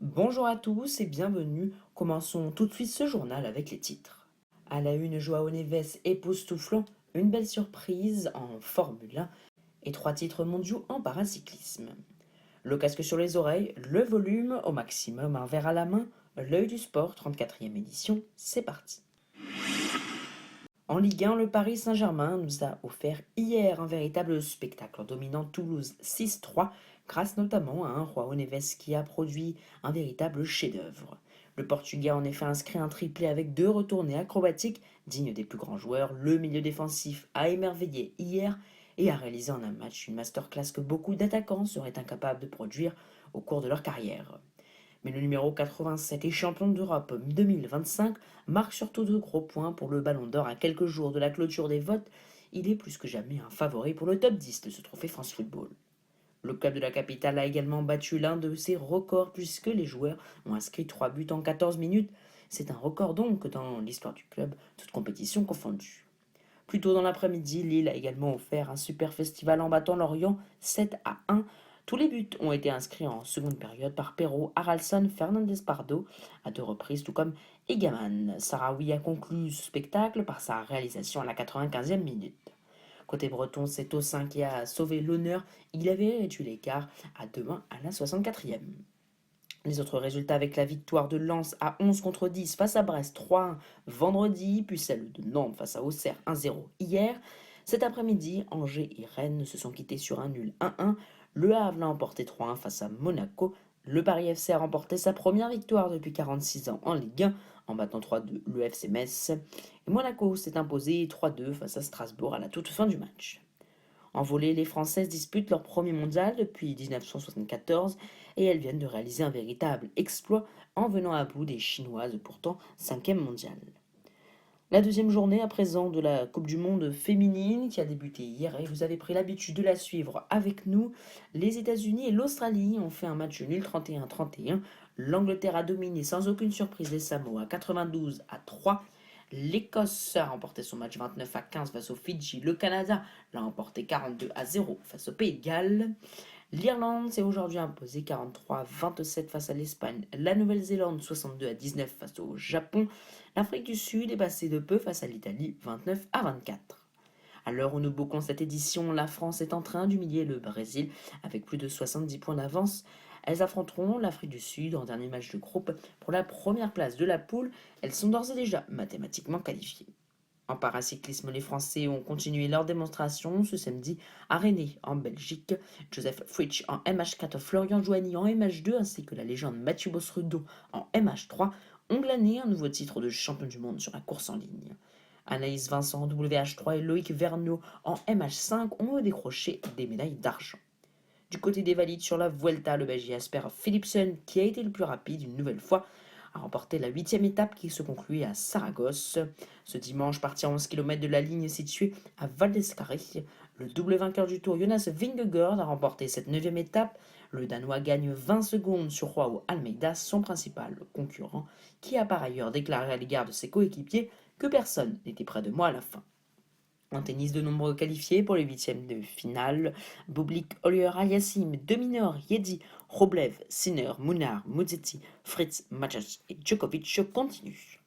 Bonjour à tous et bienvenue. Commençons tout de suite ce journal avec les titres. À la une, Joao Neves époustouflant, une belle surprise en Formule 1 et 3 titres mondiaux en paracyclisme. Le casque sur les oreilles, le volume au maximum, un verre à la main, l'œil du sport, 34e édition, c'est parti. En Ligue 1, le Paris Saint-Germain nous a offert hier un véritable spectacle en dominant Toulouse 6-3 grâce notamment à un Joao Neves qui a produit un véritable chef-d'œuvre. Le Portugais a en effet inscrit un triplé avec 2 retournées acrobatiques dignes des plus grands joueurs. Le milieu défensif a émerveillé hier et a réalisé en un match une masterclass que beaucoup d'attaquants seraient incapables de produire au cours de leur carrière. Mais le numéro 87 et champion d'Europe 2025 marque surtout de gros points pour le Ballon d'Or à quelques jours de la clôture des votes. Il est plus que jamais un favori pour le top 10 de ce trophée France Football. Le club de la capitale a également battu l'un de ses records puisque les joueurs ont inscrit 3 buts en 14 minutes. C'est un record donc dans l'histoire du club, toute compétition confondue. Plus tôt dans l'après-midi, Lille a également offert un super festival en battant Lorient 7-1. Tous les buts ont été inscrits en seconde période par Perrault, Haralson, Fernandez Pardo à 2 reprises, tout comme Egaman. Sarawi a conclu ce spectacle par sa réalisation à la 95e minute. Côté breton, c'est Tossin qui a sauvé l'honneur. Il avait réduit l'écart à 2-1 à la 64e. Les autres résultats avec la victoire de Lens à 11 contre 10 face à Brest 3-1 vendredi, puis celle de Nantes face à Auxerre 1-0 hier. Cet après-midi, Angers et Rennes se sont quittés sur un nul 1-1. Le Havre l'a emporté 3-1 face à Monaco. Le Paris FC a remporté sa première victoire depuis 46 ans en Ligue 1 en battant 3-2 le FC Metz. Et Monaco s'est imposé 3-2 face à Strasbourg à la toute fin du match. En volley, les Françaises disputent leur premier mondial depuis 1974 et elles viennent de réaliser un véritable exploit en venant à bout des Chinoises, pourtant 5e mondiale. La deuxième journée à présent de la Coupe du Monde féminine qui a débuté hier et vous avez pris l'habitude de la suivre avec nous. Les États-Unis et l'Australie ont fait un match nul 31-31. L'Angleterre a dominé sans aucune surprise les Samoa 92-3. L'Écosse a remporté son match 29-15 face aux Fidji. Le Canada l'a remporté 42-0 face au Pays de Galles. L'Irlande s'est aujourd'hui imposée 43-27 face à l'Espagne. La Nouvelle-Zélande 62-19 face au Japon. L'Afrique du Sud est passée de peu face à l'Italie 29-24. À l'heure où nous bouquons cette édition, la France est en train d'humilier le Brésil avec plus de 70 points d'avance. Elles affronteront l'Afrique du Sud en dernier match de groupe pour la première place de la poule. Elles sont d'ores et déjà mathématiquement qualifiées. En paracyclisme, les Français ont continué leur démonstration ce samedi à Rennes, en Belgique. Joseph Fritsch en MH4, Florian Joanny en MH2 ainsi que la légende Mathieu Bossrudo en MH3 ont glané un nouveau titre de champion du monde sur la course en ligne. Anaïs Vincent en WH3 et Loïc Vergnaud en MH5 ont décroché des médailles d'argent. Du côté des valides sur la Vuelta, le Belge Jasper Philipsen, qui a été le plus rapide une nouvelle fois, a remporté la 8e étape qui se concluait à Saragosse. Ce dimanche, parti à 11 km de la ligne située à Valdescarry, le double vainqueur du Tour, Jonas Vingegaard, a remporté cette 9e étape. Le Danois gagne 20 secondes sur Joao Almeida, son principal concurrent, qui a par ailleurs déclaré à l'égard de ses coéquipiers que personne n'était près de moi à la fin. En tennis, de nombreux qualifiés pour les 8e de finale. Bublik, Oliver Aliassim, Dominor, Yedi, Roblev, Sinner, Munar, Muzetti, Fritz, Macic et Djokovic continuent.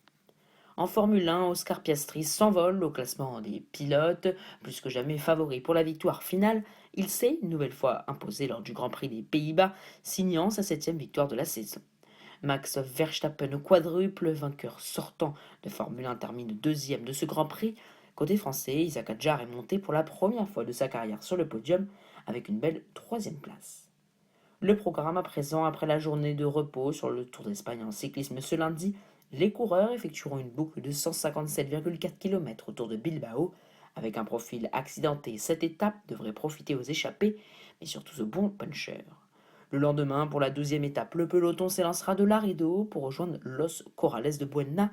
En Formule 1, Oscar Piastri s'envole au classement des pilotes. Plus que jamais favori pour la victoire finale, il s'est une nouvelle fois imposé lors du Grand Prix des Pays-Bas, signant sa 7e victoire de la saison. Max Verstappen, quadruple vainqueur sortant de Formule 1, termine 2e de ce Grand Prix. Côté français, Isaac Hadjar est monté pour la première fois de sa carrière sur le podium avec une belle 3e place. Le programme à présent, après la journée de repos sur le Tour d'Espagne en cyclisme ce lundi, les coureurs effectueront une boucle de 157,4 km autour de Bilbao. Avec un profil accidenté, cette étape devrait profiter aux échappés, mais surtout aux bons punchers. Le lendemain, pour la 12e étape, le peloton s'élancera de Laredo pour rejoindre Los Corrales de Buena,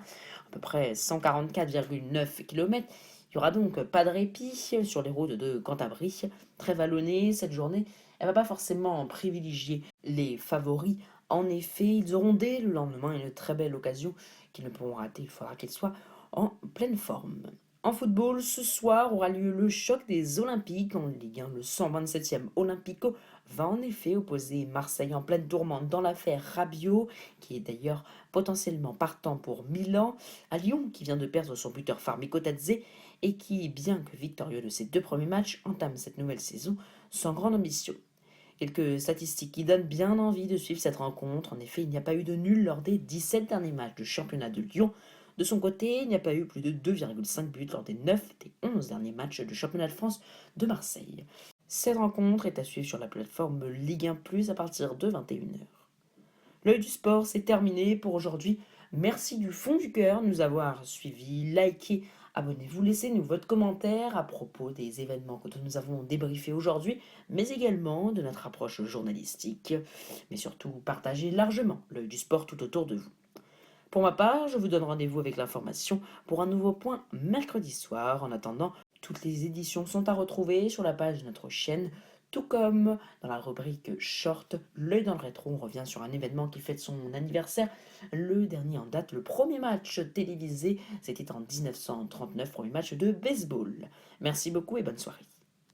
à peu près 144,9 km. Il n'y aura donc pas de répit sur les routes de Cantabrie. Très vallonnée cette journée, elle ne va pas forcément privilégier les favoris. En effet, ils auront dès le lendemain une très belle occasion qu'ils ne pourront rater. Il faudra qu'ils soient en pleine forme. En football, ce soir aura lieu le choc des Olympiques en Ligue 1. Le 127e Olympico va en effet opposer Marseille en pleine tourmente dans l'affaire Rabiot, qui est d'ailleurs potentiellement partant pour Milan, à Lyon, qui vient de perdre son buteur phare Mikotadze et qui, bien que victorieux de ses 2 premiers matchs, entame cette nouvelle saison sans grande ambition. Quelques statistiques qui donnent bien envie de suivre cette rencontre. En effet, il n'y a pas eu de nul lors des 17 derniers matchs du championnat de Lyon. De son côté, il n'y a pas eu plus de 2,5 buts lors des 9 des 11 derniers matchs du championnat de France de Marseille. Cette rencontre est à suivre sur la plateforme Ligue 1 Plus à partir de 21h. L'œil du sport, c'est terminé pour aujourd'hui. Merci du fond du cœur de nous avoir suivis, likés, abonnez-vous, laissez-nous votre commentaire à propos des événements que nous avons débriefés aujourd'hui, mais également de notre approche journalistique. Mais surtout, partagez largement l'œil du sport tout autour de vous. Pour ma part, je vous donne rendez-vous avec l'information pour un nouveau point mercredi soir. En attendant, toutes les éditions sont à retrouver sur la page de notre chaîne, tout comme dans la rubrique Short, l'œil dans le rétro. On revient sur un événement qui fête son anniversaire. Le dernier en date, le premier match télévisé, c'était en 1939, premier match de baseball. Merci beaucoup et bonne soirée.